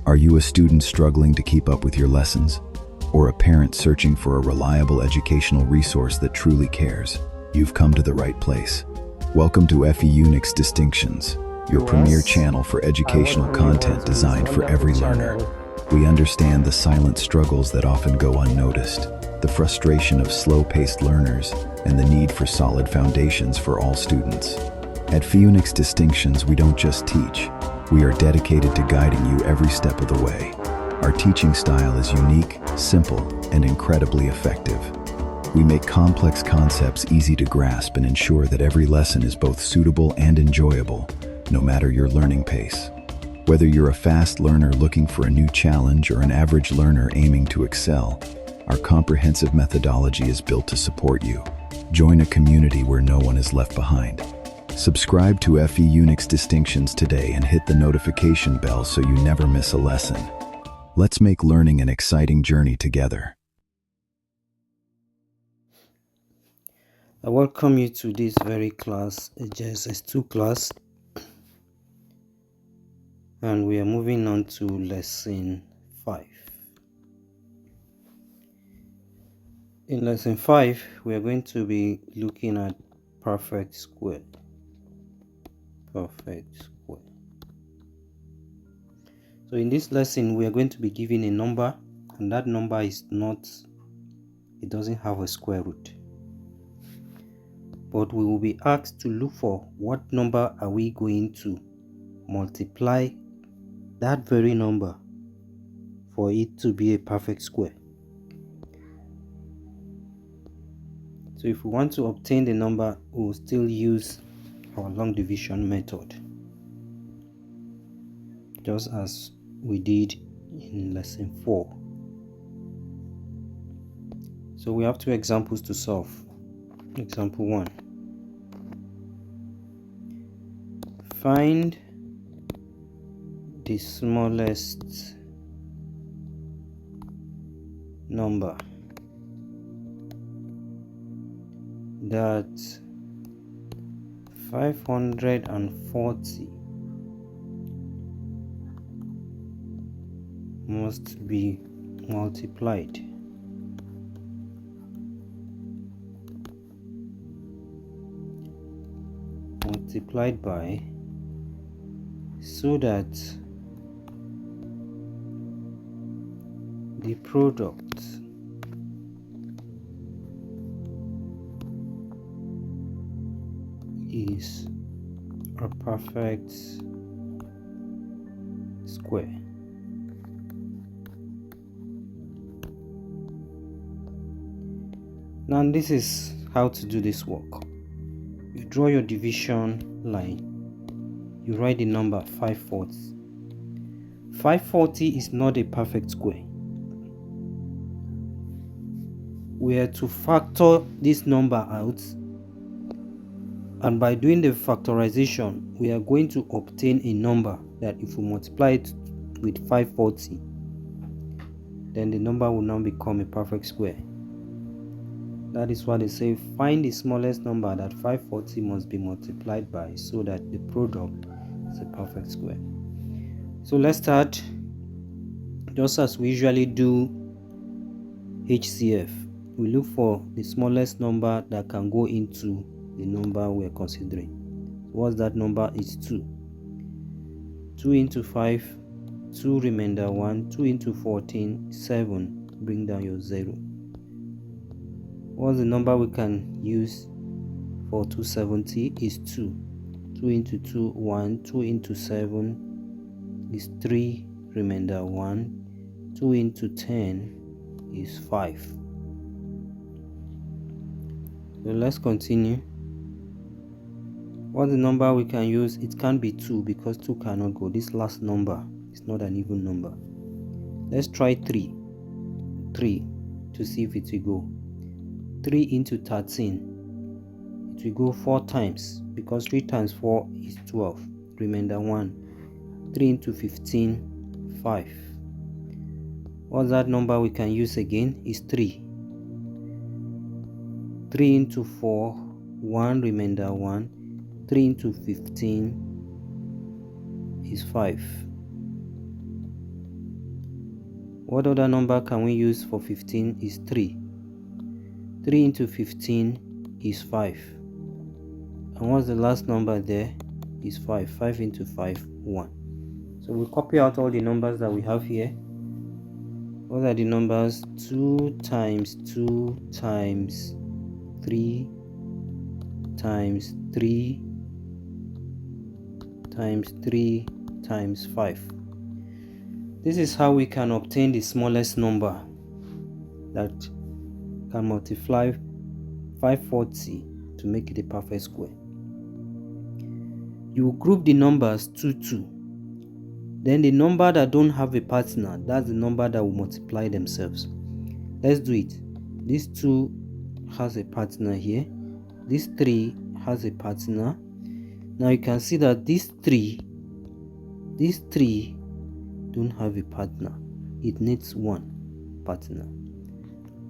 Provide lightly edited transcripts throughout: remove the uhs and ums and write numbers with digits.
Are you a student struggling to keep up with your lessons? Or a parent searching for a reliable educational resource that truly cares? You've come to the right place. Welcome to FEUNIX Distinctions, your premier channel for educational content designed for every learner. We understand the silent struggles that often go unnoticed, the frustration of slow-paced learners, and the need for solid foundations for all students. At FEUNIX Distinctions, we don't just teach. We are dedicated to guiding you every step of the way. Our teaching style is unique, simple, and incredibly effective. We make complex concepts easy to grasp and ensure that every lesson is both suitable and enjoyable, no matter your learning pace. Whether you're a fast learner looking for a new challenge or an average learner aiming to excel, our comprehensive methodology is built to support you. Join a community where no one is left behind. Subscribe to FEUNIX Distinctions today and hit the notification bell so you never miss a lesson. Let's make learning an exciting journey together. I welcome you to this very class, a JSS2 class, and we are moving on to lesson 5. In lesson 5, we are going to be looking at perfect square. Perfect square. So in this lesson, we are going to be given a number, and that number is not, it doesn't have a square root. But we will be asked to look for what number are we going to multiply that very number for it to be a perfect square. So if we want to obtain the number, we will still use our long division method, just as we did in lesson 4. So we have 2 examples to solve. Example 1. Find the smallest number that 540 must be multiplied by so that the product is a perfect square. Now this is how to do this work. You draw your division line. You write the number 540. 540 is not a perfect square. We are to factor this number out, and by doing the factorization, we are going to obtain a number that if we multiply it with 540, then the number will now become a perfect square. That is why they say find the smallest number that 540 must be multiplied by so that the product is a perfect square. So let's start just as we usually do HCF. We look for the smallest number that can go into the number we are considering. What's that number? Is 2. 2 into 5, 2 remainder 1, 2 into 14, 7. Bring down your 0. What's the number we can use for 270? Is 2. 2 into 2, 1. 2 into 7 is 3, remainder 1. 2 into 10 is 5. So let's continue. What's the number we can use? It can't be 2 because 2 cannot go. This last number is not an even number. Let's try 3. 3 to see if it will go. 3 into 13, it will go 4 times because 3 times 4 is 12, remainder 1. 3 into 15, 5. What's that number we can use again? Is 3. 3 into 4, 1, remainder 1. 3 into 15 is 5. What other number can we use for 15 is 3. 3 into 15 is 5. And what's the last number there? Is 5. 5 into 5, 1. So we copy out all the numbers that we have here. What are the numbers? 2 times 2 times 3 times 3 times 3 times 5. This is how we can obtain the smallest number that can multiply 540 to make it a perfect square. You will group the numbers 2, 2. Then the number that don't have a partner, that's the number that will multiply themselves. Let's do it. This 2 has a partner here. This 3 has a partner. Now you can see that these three don't have a partner. It needs one partner.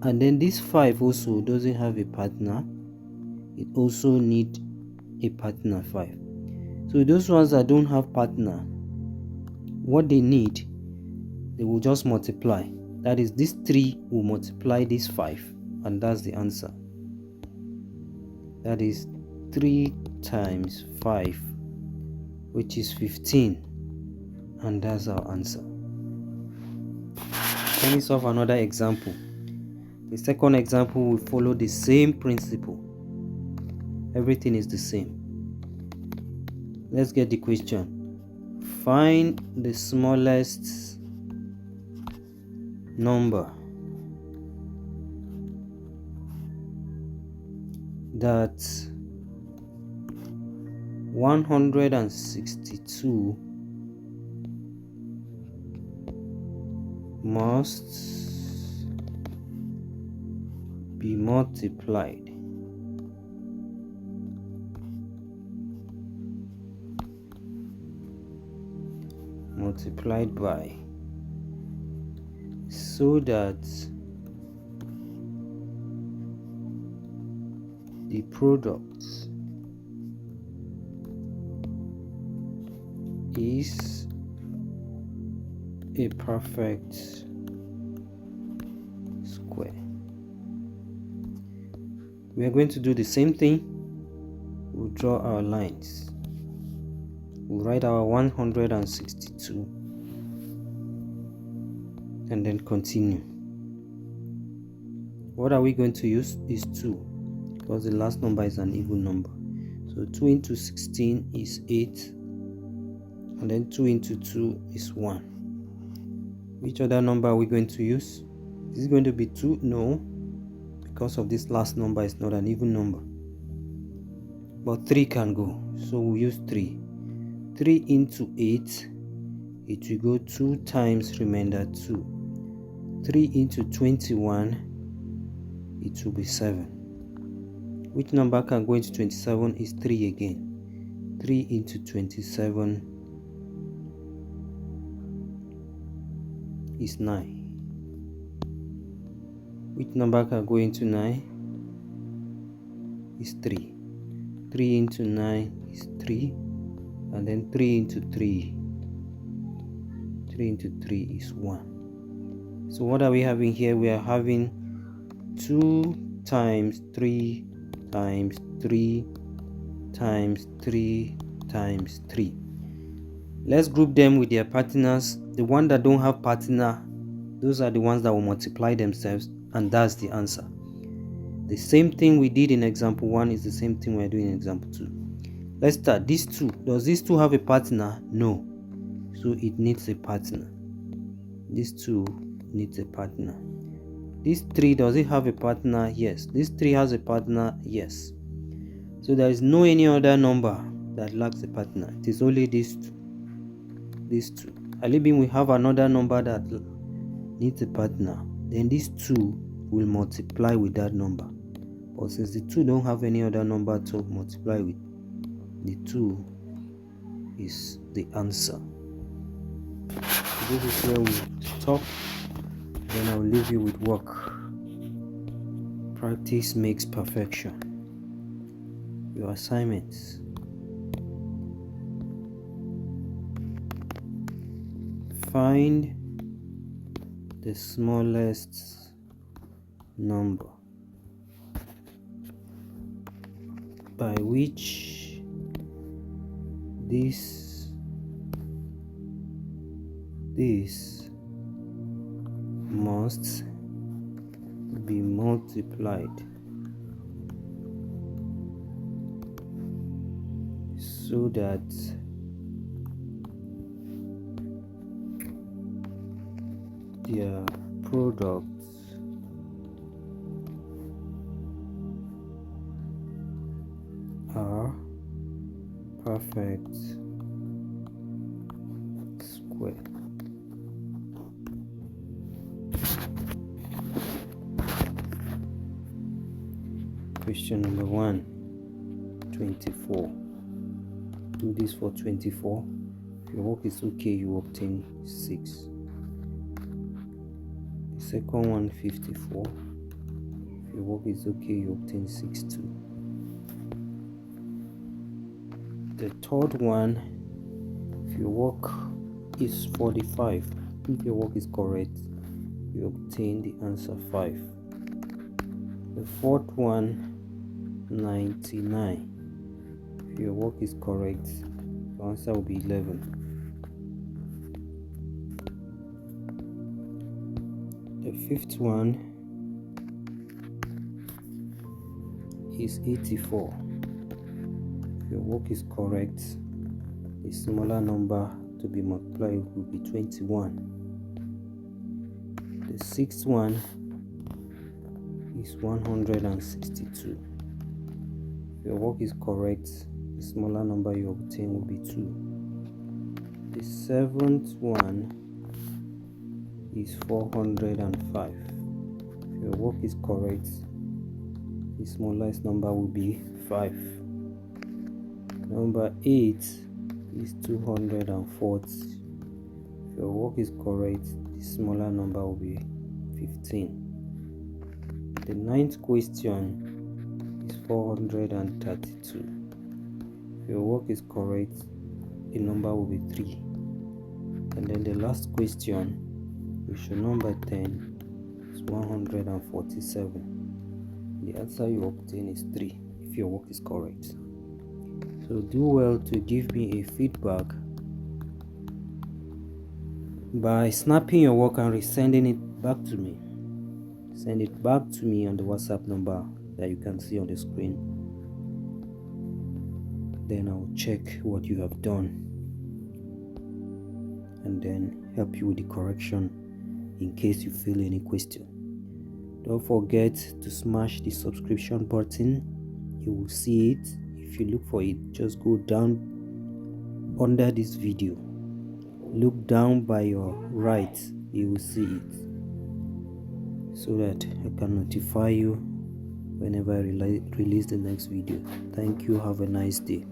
And then this 5 also doesn't have a partner. It also needs a partner 5. So those ones that don't have partner, what they need, they will just multiply. That is, this 3 will multiply this 5, and that's the answer. That is 3 times 5, which is 15, and that's our answer. Let me solve another example. The second example will follow the same principle. Everything is the same. Let's get the question. Find the smallest number that 162 must be multiplied by, so that the product is a perfect square. We are going to do the same thing. We'll draw our lines. We'll write our 162 and then continue. What are we going to use is 2, because the last number is an even number. So 2 into 16 is 8, and then 2 into 2 is 1. Which other number are we going to use? Is it going to be 2? No, because of this last number is not an even number. But 3 can go, so we'll use 3. 3 into 8, it will go 2 times remainder 2. 3 into 21, it will be 7. Which number can go into 27 is 3 again. 3 into 27 is 9. Which number can go into 9 is 3. 3 into 9 is 3. And then 3 into 3. 3 into 3 is 1. So what are we having here? We are having 2 times 3 times 3 times 3 times 3. Let's group them with their partners. The one that don't have partner, those are the ones that will multiply themselves, and that's the answer. The same thing we did in example 1 is the same thing we're doing in example 2. Let's start. This 2. Does this 2 have a partner? No. So it needs a partner. This 2 needs a partner. This 3, does it have a partner? Yes. This 3 has a partner? Yes. So there is no any other number that lacks a partner. It is only these 2. These 2. Alibin, we have another number that needs a partner. Then these 2 will multiply with that number. But since the 2 don't have any other number to multiply with, the 2 is the answer. This is where we stop. Then I'll leave you with work. Practice makes perfection. Your assignments. Find the smallest number by which this must be multiplied so that their products are perfect square. Question number 1, 24. Do this for 24. If your work is okay, you obtain 6. The second one, 54. If your work is okay, you obtain 6 too. The third one, if your work is 45, if your work is correct, you obtain the answer 5. The fourth one, 99. If your work is correct, the answer will be 11. The fifth one is 84. If your work is correct, the smaller number to be multiplied will be 21. The sixth one is 162. If your work is correct, the smaller number you obtain will be 2. The seventh one is 405. If your work is correct, the smallest number will be 5. Number 8 is 240. If your work is correct, the smaller number will be 15. The ninth question is 432. If your work is correct, the number will be 3. And then the last question, which is number 10, is 147. The answer you obtain is 3 if your work is correct. So do well to give me a feedback by snapping your work and resending it back to me. Send it back to me on the WhatsApp number that you can see on the screen. Then I'll check what you have done and then help you with the correction in case you feel any question. Don't forget to smash the subscription button. You will see it. If you look for it, just go down under this video. Look down by your right, you will see it, so that I can notify you whenever I release the next video. Thank you. Have a nice day.